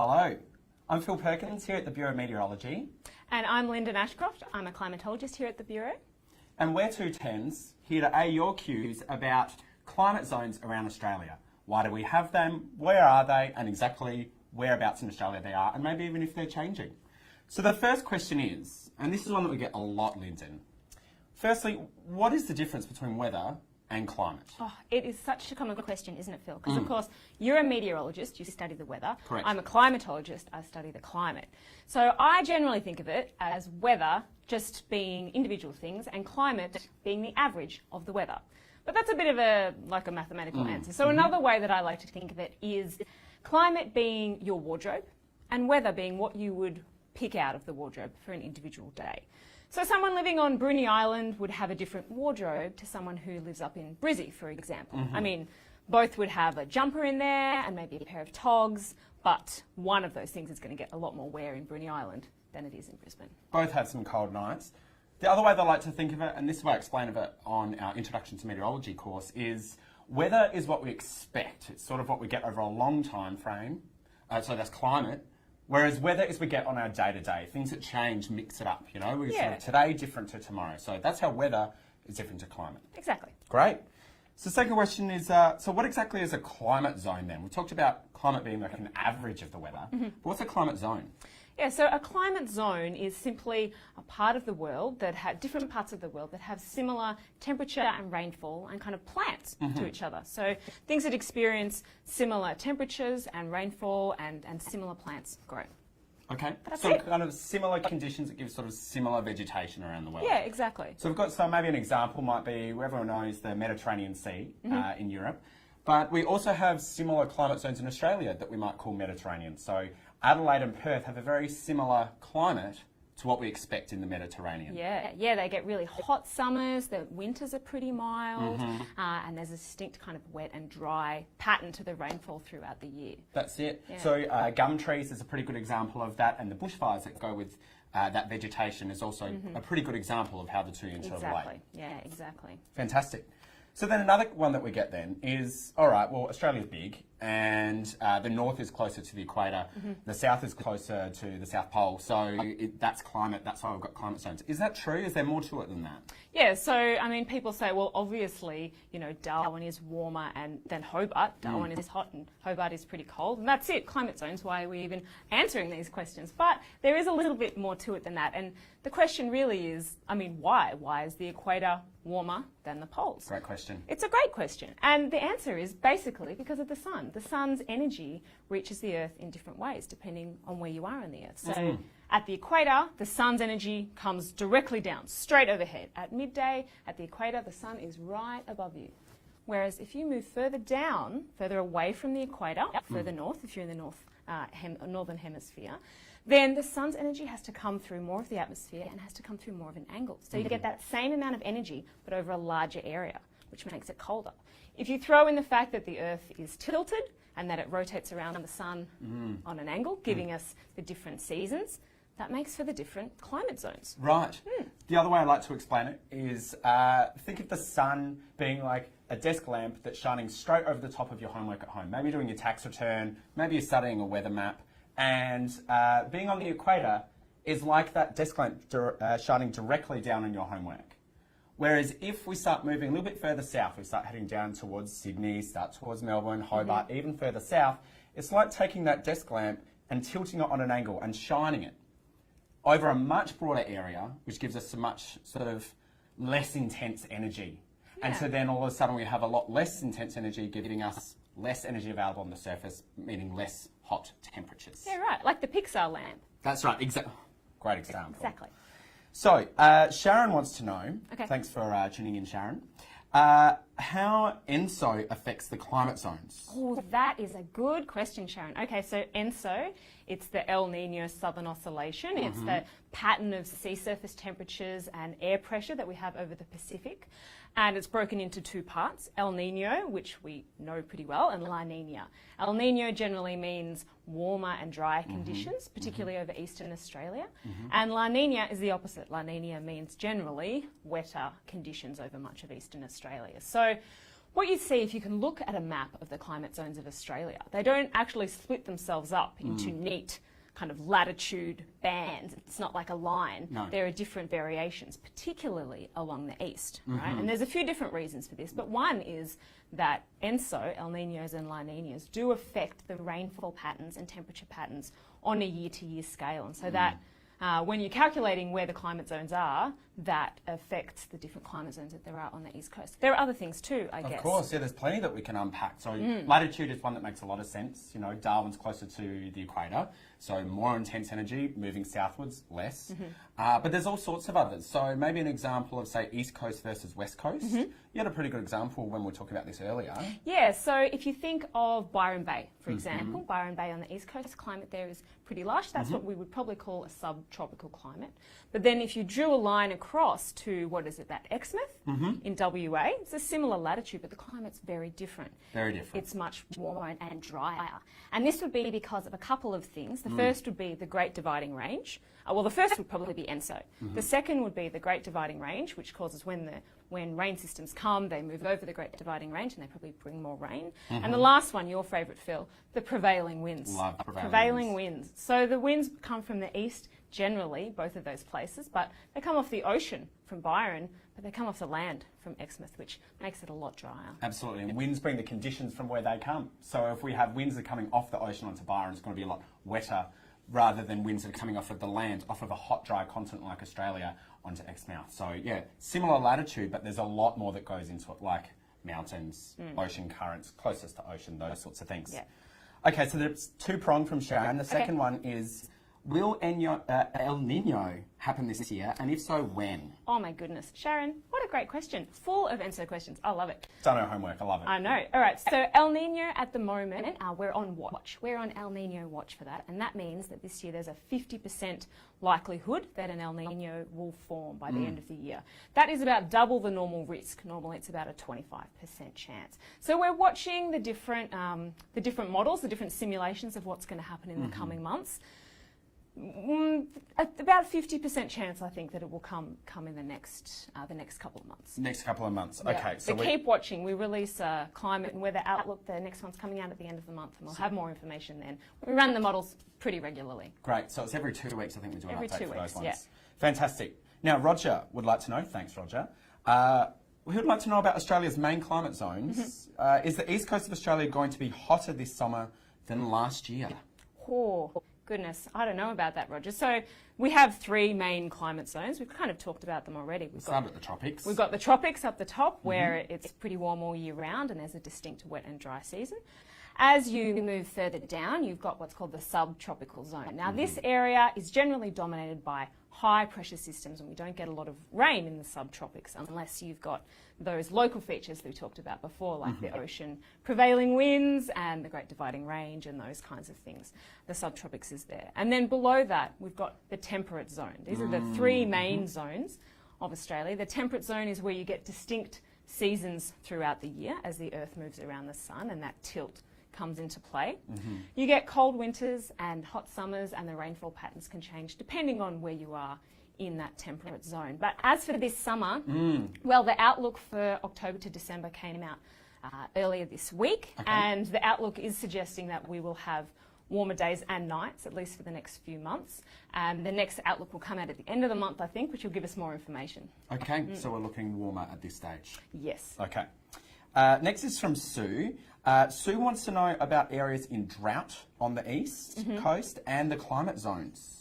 Hello, I'm Phil Perkins here at the Bureau of Meteorology. And I'm Lyndon Ashcroft. I'm a climatologist here at the Bureau. And we're two TENS here to A your cues about climate zones around Australia. Why do we have them? Where are they? And exactly whereabouts in Australia they are, and maybe even if they're changing. So the first question is, and this is one that we get a lot, Lyndon. Firstly, what is the difference between weather and climate? Oh, it is such a common question, isn't it, Phil? Because, of course, you're a meteorologist, you study the weather. Correct. I'm a climatologist, I study the climate. So I generally think of it as weather just being individual things and climate being the average of the weather. But that's a bit of a mathematical answer. So another way that I like to think of it is climate being your wardrobe and weather being what you would pick out of the wardrobe for an individual day. So someone living on Bruny Island would have a different wardrobe to someone who lives up in Brizzy, for example. I mean, both would have a jumper in there and maybe a pair of togs, but one of those things is going to get a lot more wear in Bruny Island than it is in Brisbane. Both have some cold nights. The other way that I like to think of it, and this is the way I explain of it on our Introduction to Meteorology course, is weather is what we expect. It's sort of what we get over a long time frame. So that's climate. Whereas weather is we get on our day-to-day. Things that change, mix it up, you know? We're sort of today different to tomorrow. So that's how weather is different to climate. Exactly. Great. So the second question is, so what exactly is a climate zone then? We talked about climate being like an average of the weather. But what's a climate zone? Yeah, so a climate zone is simply a part of the world that have different parts of the world that have similar temperature and rainfall and kind of plants to each other. So things that experience similar temperatures and rainfall and similar plants grow. Okay. That's so it. kind of similar conditions that give sort of similar vegetation around the world. Yeah, exactly. So we've got maybe an example might be where everyone knows the Mediterranean Sea in Europe. But we also have similar climate zones in Australia that we might call Mediterranean. So Adelaide and Perth have a very similar climate to what we expect in the Mediterranean. Yeah, they get really hot summers, the winters are pretty mild, and there's a distinct kind of wet and dry pattern to the rainfall throughout the year. That's it. Yeah. So gum trees is a pretty good example of that, and the bushfires that go with that vegetation is also a pretty good example of how the two interrelate. Exactly, yeah, exactly. Fantastic. So then another one that we get then is, all right, well, Australia's big and the north is closer to the equator, the south is closer to the South Pole, so that's climate, that's why we've got climate zones. Is that true? Is there more to it than that? Yeah, so, I mean, people say, well, obviously, you know, Darwin is warmer than Hobart. Darwin is hot and Hobart is pretty cold, and that's it, climate zones, why are we even answering these questions? But there is a little bit more to it than that, and the question really is, I mean, why? Why is the equator warmer than the poles? Great question. It's a great question, and the answer is basically because of the sun. The sun's energy reaches the Earth in different ways depending on where you are on the Earth. So at the equator, the sun's energy comes directly down, straight overhead. At midday, at the equator, the sun is right above you. Whereas if you move further down, further away from the equator, further north, if you're in the northern hemisphere, then the sun's energy has to come through more of the atmosphere and has to come through more of an angle. So you get that same amount of energy, but over a larger area, which makes it colder. If you throw in the fact that the Earth is tilted and that it rotates around the sun on an angle, giving us the different seasons, that makes for the different climate zones. Right. The other way I like to explain it is think of the sun being like a desk lamp that's shining straight over the top of your homework at home. Maybe you're doing your tax return, maybe you're studying a weather map, and being on the equator is like that desk lamp shining directly down on your homework. Whereas if we start moving a little bit further south, we start heading down towards Sydney, start towards Melbourne, Hobart, even further south, it's like taking that desk lamp and tilting it on an angle and shining it over a much broader area, which gives us a much sort of less intense energy. Yeah. And so then all of a sudden we have a lot less intense energy, giving us less energy available on the surface, meaning less hot temperatures. Yeah, right, like the Pixar lamp. That's right, great example. Exactly. So, Sharon wants to know, thanks for tuning in, Sharon, how ENSO affects the climate zones. Oh, that is a good question, Sharon. Okay, so ENSO, it's the El Nino Southern Oscillation. It's the pattern of sea surface temperatures and air pressure that we have over the Pacific. And it's broken into two parts, El Nino, which we know pretty well, and La Nina. El Nino generally means warmer and drier conditions, particularly over eastern Australia. And La Nina is the opposite. La Nina means generally wetter conditions over much of eastern Australia. So what you see if you can look at a map of the climate zones of Australia, they don't actually split themselves up into neat kind of latitude bands. It's not like a line. No. There are different variations, particularly along the east, right? And there's a few different reasons for this, but one is that ENSO, El Niños and La Niñas, do affect the rainfall patterns and temperature patterns on a year-to-year scale. And so that when you're calculating where the climate zones are, that affects the different climate zones that there are on the east coast. There are other things too, I guess. Of course, yeah, there's plenty that we can unpack. So latitude is one that makes a lot of sense. You know, Darwin's closer to the equator, so more intense energy, moving southwards, less. But there's all sorts of others. So maybe an example of, say, east coast versus west coast. You had a pretty good example when we were talking about this earlier. Yeah, so if you think of Byron Bay, for example, Byron Bay on the east coast, climate there is pretty lush. That's what we would probably call a subtropical climate. But then if you drew a line across to, what is it, that Exmouth in WA, it's a similar latitude, but the climate's very different. Very different. It's much warmer and drier. And this would be because of a couple of things. The first would be the Great Dividing Range. Well, the first would probably be ENSO. The second would be the Great Dividing Range, which causes when rain systems come, they move over the Great Dividing Range and they probably bring more rain. And the last one, your favourite, Phil, the prevailing winds. Love prevailing winds. So the winds come from the east, generally, both of those places, but they come off the ocean from Byron, but they come off the land from Exmouth, which makes it a lot drier. Absolutely, and winds bring the conditions from where they come. So if we have winds that are coming off the ocean onto Byron, it's going to be a lot wetter rather than winds that are coming off of the land, off of a hot, dry continent like Australia, onto Exmouth. So yeah, similar latitude, but there's a lot more that goes into it, like mountains, ocean currents, closest to ocean, those sorts of things. Yeah. Okay, so there's two-pronged from Sharon. The second one is, will El Nino happen this year, and if so, when? Oh my goodness. Sharon, what a great question. Full of ENSO questions. I love it. Done our homework, I love it. I know. All right, so El Nino at the moment, we're on watch. We're on El Nino watch for that, and that means that this year there's a 50% likelihood that an El Nino will form by the end of the year. That is about double the normal risk. Normally it's about a 25% chance. So we're watching the different models, the different simulations of what's going to happen in the coming months. About 50% chance, I think, that it will come in the next couple of months. Next couple of months. Yeah. Okay. So keep watching. We release a climate and weather outlook. The next one's coming out at the end of the month, and we'll have more information then. We run the models pretty regularly. Great. So it's every 2 weeks, I think we do an Every update 2 for weeks, those ones. yeah. Fantastic. Now, Roger would like to know, thanks, Roger, we would like to know about Australia's main climate zones. Is the east coast of Australia going to be hotter this summer than last year? Oh, goodness. I don't know about that, Roger. So we have 3 main climate zones. We've kind of talked about them already. We'll start at the tropics. We've got the tropics up the top, where it's pretty warm all year round and there's a distinct wet and dry season. As you move further down, you've got what's called the subtropical zone. Now, this area is generally dominated by high pressure systems, and we don't get a lot of rain in the subtropics unless you've got those local features that we talked about before, like the ocean prevailing winds and the Great Dividing Range and those kinds of things. The subtropics is there. And then below that, we've got the temperate zone. These are the 3 main zones of Australia. The temperate zone is where you get distinct seasons throughout the year as the Earth moves around the sun, and that tilt comes into play. You get cold winters and hot summers, and the rainfall patterns can change depending on where you are in that temperate zone. But as for this summer, well, the outlook for October to December came out earlier this week, and the outlook is suggesting that we will have warmer days and nights, at least for the next few months. The next outlook will come out at the end of the month, I think, which will give us more information. Okay, so we're looking warmer at this stage. Yes. Okay. Next is from Sue. Sue wants to know about areas in drought on the east coast and the climate zones.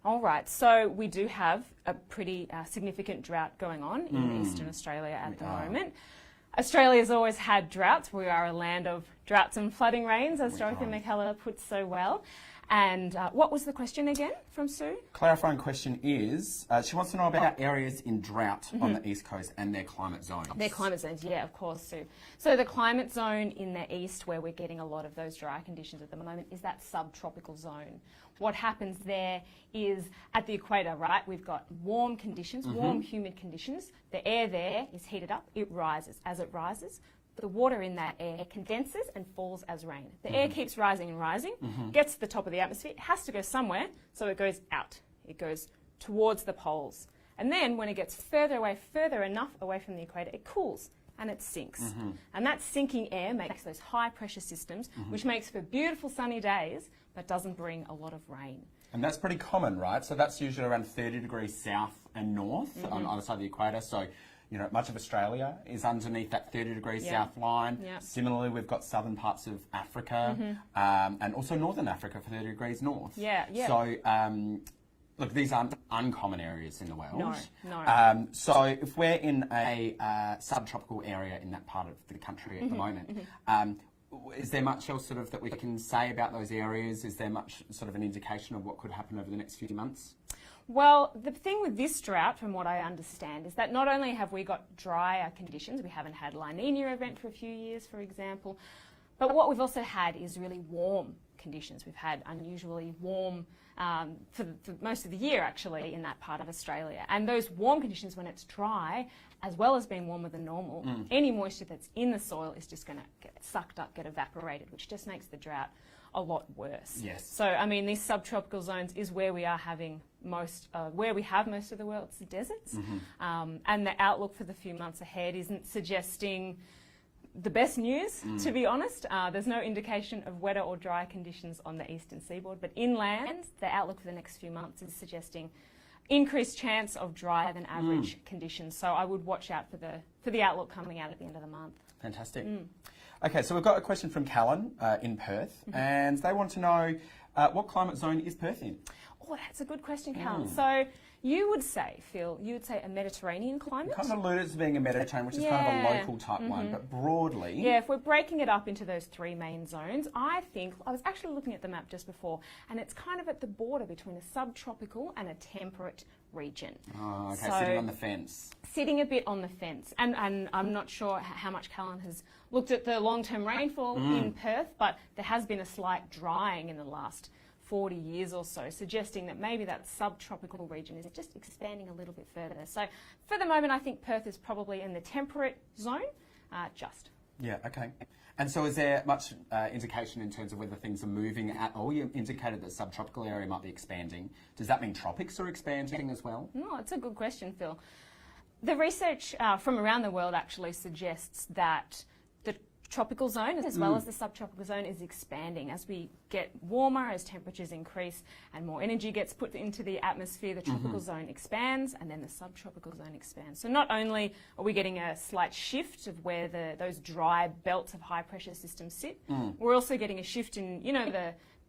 All right, so we do have a pretty significant drought going on in eastern Australia at the moment. Australia's always had droughts. We are a land of droughts and flooding rains, as Dorothy McKellar puts so well. And what was the question again from Sue? Clarifying question is, she wants to know about areas in drought on the east coast and their climate zones. Their climate zones, yeah, of course, Sue. So the climate zone in the east, where we're getting a lot of those dry conditions at the moment, is that subtropical zone. What happens there is at the equator, right, we've got warm conditions, warm, humid conditions. The air there is heated up, it rises. As it rises, the water in that air condenses and falls as rain. The air keeps rising and rising, gets to the top of the atmosphere, it has to go somewhere, so it goes out. It goes towards the poles. And then when it gets further enough away from the equator, it cools and it sinks. And that sinking air makes those high pressure systems, which makes for beautiful sunny days, but doesn't bring a lot of rain. And that's pretty common, right? So that's usually around 30 degrees south and north on either side of the equator. So, you know, much of Australia is underneath that 30 degrees south line. Similarly, we've got southern parts of Africa and also northern Africa for 30 degrees north. So, look, these aren't uncommon areas in the world. No. So if we're in a subtropical area in that part of the country at the moment, is there much else sort of that we can say about those areas? Is there much sort of an indication of what could happen over the next few months? Well, the thing with this drought, from what I understand, is that not only have we got drier conditions, we haven't had La Nina event for a few years, for example, but what we've also had is really warm conditions. We've had unusually warm for most of the year, actually, in that part of Australia. And those warm conditions, when it's dry, as well as being warmer than normal, any moisture that's in the soil is just going to get sucked up, get evaporated, which just makes the drought a lot worse. Yes. So, I mean, these subtropical zones is where we are having where we have most of the world's deserts. And the outlook for the few months ahead isn't suggesting the best news, to be honest. There's no indication of wetter or dry conditions on the eastern seaboard, but inland, the outlook for the next few months is suggesting increased chance of drier than average conditions. So I would watch out for the outlook coming out at the end of the month. Fantastic. Okay, so we've got a question from Callan in Perth, and they want to know what climate zone is Perth in? Oh, that's a good question, Callan. So you would say, Phil, a Mediterranean climate? Kind of alluded to being a Mediterranean, which is kind of a local type one, but broadly... Yeah, if we're breaking it up into those three main zones, I was actually looking at the map just before, and it's kind of at the border between a subtropical and a temperate region. Oh, okay, so, sitting on the fence. Sitting a bit on the fence. And I'm not sure how much Callan has looked at the long-term rainfall in Perth, but there has been a slight drying in the last 40 years or so, suggesting that maybe that subtropical region is just expanding a little bit further. So for the moment, I think Perth is probably in the temperate zone, just. Yeah, okay. And so is there much indication in terms of whether things are moving at all? You indicated that subtropical area might be expanding. Does that mean tropics are expanding as well? No, it's a good question, Phil. The research from around the world actually suggests that the tropical zone as well as the subtropical zone is expanding. As we get warmer, as temperatures increase and more energy gets put into the atmosphere, the tropical zone expands and then the subtropical zone expands. So not only are we getting a slight shift of where those dry belts of high pressure systems sit, we're also getting a shift in,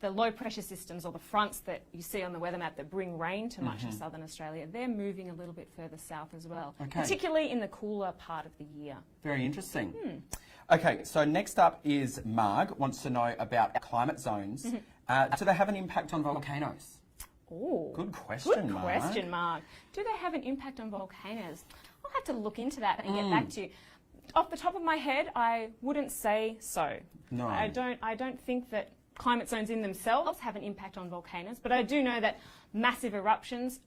the low pressure systems or the fronts that you see on the weather map that bring rain to much of southern Australia. They're moving a little bit further south as well, particularly in the cooler part of the year. Very interesting. Okay, so next up is Marg wants to know about climate zones. Do they have an impact on volcanoes? Oh, good question, Marg. Good question, Marg. Do they have an impact on volcanoes? I'll have to look into that and get back to you. Off the top of my head, I wouldn't say so. No. I don't think that climate zones in themselves have an impact on volcanoes, but I do know that massive eruptions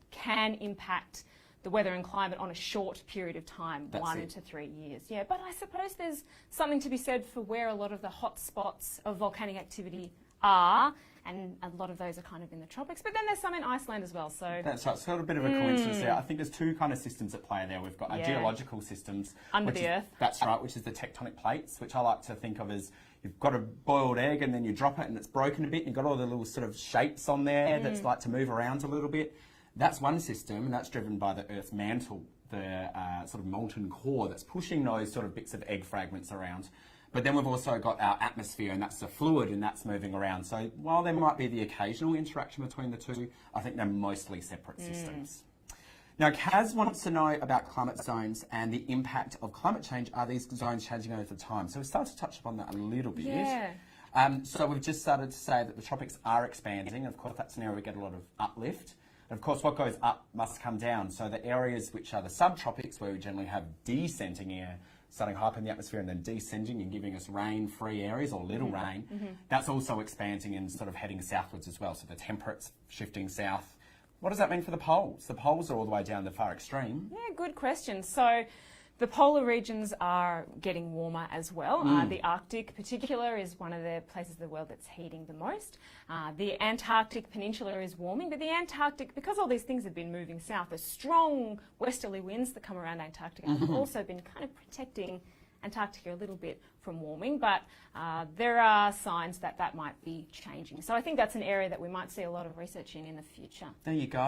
can impact the weather and climate on a short period of time, 1 to 3 years. Yeah, but I suppose there's something to be said for where a lot of the hot spots of volcanic activity are, and a lot of those are kind of in the tropics, but then there's some in Iceland as well. So that's right. It's got a bit of a coincidence there. I think there's two kind of systems at play there. We've got our geological systems under the earth. That's right, which is the tectonic plates, which I like to think of as you've got a boiled egg and then you drop it and it's broken a bit and you've got all the little sort of shapes on there that's like to move around a little bit. That's one system, and that's driven by the Earth's mantle, the sort of molten core that's pushing those sort of bits of egg fragments around. But then we've also got our atmosphere, and that's the fluid, and that's moving around. So while there might be the occasional interaction between the two, I think they're mostly separate systems. Now, Kaz wants to know about climate zones and the impact of climate change. Are these zones changing over time? So we started to touch upon that a little bit. Yeah. So we've just started to say that the tropics are expanding. Of course, that's an area we get a lot of uplift. And of course, what goes up must come down. So the areas which are the subtropics, where we generally have descending air, starting high up in the atmosphere and then descending and giving us rain-free areas or little rain, that's also expanding and sort of heading southwards as well. So the temperate's shifting south. What does that mean for the poles? The poles are all the way down the far extreme. Yeah, good question. So The polar regions are getting warmer as well. The Arctic particular is one of the places of the world that's heating the most. The Antarctic Peninsula is warming, but the Antarctic, because all these things have been moving south, the strong westerly winds that come around Antarctica have also been kind of protecting Antarctica a little bit from warming, but there are signs that that might be changing. So I think that's an area that we might see a lot of research in the future. There you go.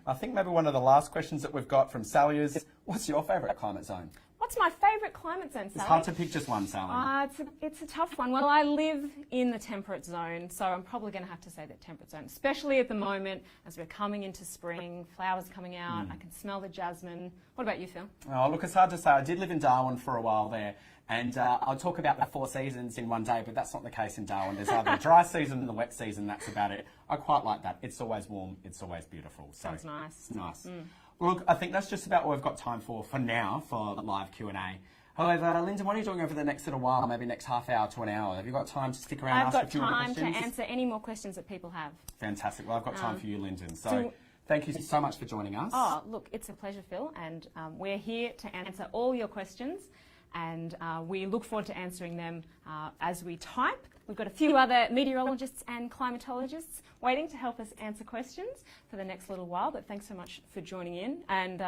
I think maybe one of the last questions that we've got from Sally is, what's your favourite climate zone? What's my favourite climate zone, Sally? It's hard to pick just one, Sally. It's a tough one. Well, I live in the temperate zone, so I'm probably going to have to say the temperate zone, especially at the moment as we're coming into spring, flowers coming out, I can smell the jasmine. What about you, Phil? Oh, look, it's hard to say. I did live in Darwin for a while there, and I'll talk about the 4 seasons in one day, but that's not the case in Darwin. There's either the dry season and the wet season, that's about it. I quite like that. It's always warm, it's always beautiful. So Sounds nice. It's nice. Well, look, I think that's just about what we've got time for now, for live Q&A. However, Linda, what are you doing over the next little while, maybe next half hour to an hour? Have you got time to stick around and I've ask a got few more time questions? to answer any more questions that people have. Fantastic. Well, I've got time for you, Lyndon. So thank you so much for joining us. Oh, look, it's a pleasure, Phil, and we're here to answer all your questions, and we look forward to answering them as we type. We've got a few other meteorologists and climatologists waiting to help us answer questions for the next little while, but thanks so much for joining in. And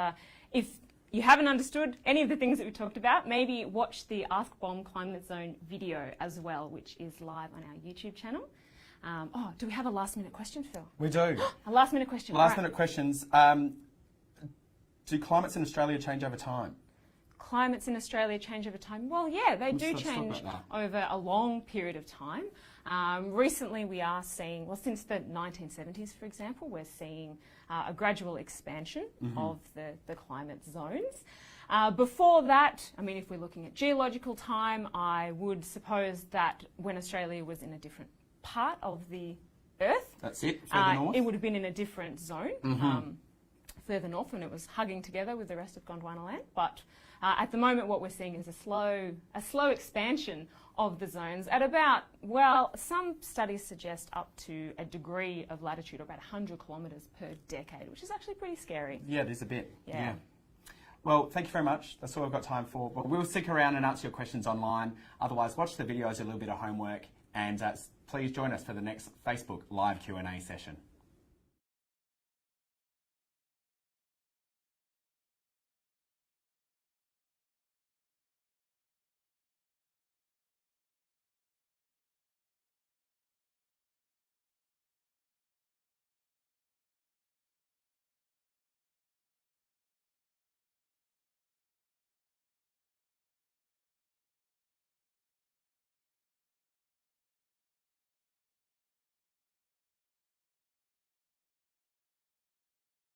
if you haven't understood any of the things that we talked about, maybe watch the Ask Bomb Climate Zone video as well, which is live on our YouTube channel. Do we have a last minute question, Phil? We do. A last minute question. Last minute questions. Do climates in Australia change over time? Climates in Australia change over time? Well, yeah, they do Let's talk change about over a long period of time. Recently, we are seeing, well, since the 1970s, for example, we're seeing a gradual expansion of the climate zones. Before that, I mean, if we're looking at geological time, I would suppose that when Australia was in a different part of the Earth, That's it, further north? it would have been in a different zone. Further north when it was hugging together with the rest of Gondwana land. But at the moment what we're seeing is a slow expansion of the zones at about, well, some studies suggest up to a degree of latitude, or about 100 kilometres per decade, which is actually pretty scary. Yeah, it is a bit. Yeah. Well, thank you very much. That's all we've got time for. But we'll stick around and answer your questions online. Otherwise, watch the videos, a little bit of homework, and please join us for the next Facebook live Q&A session.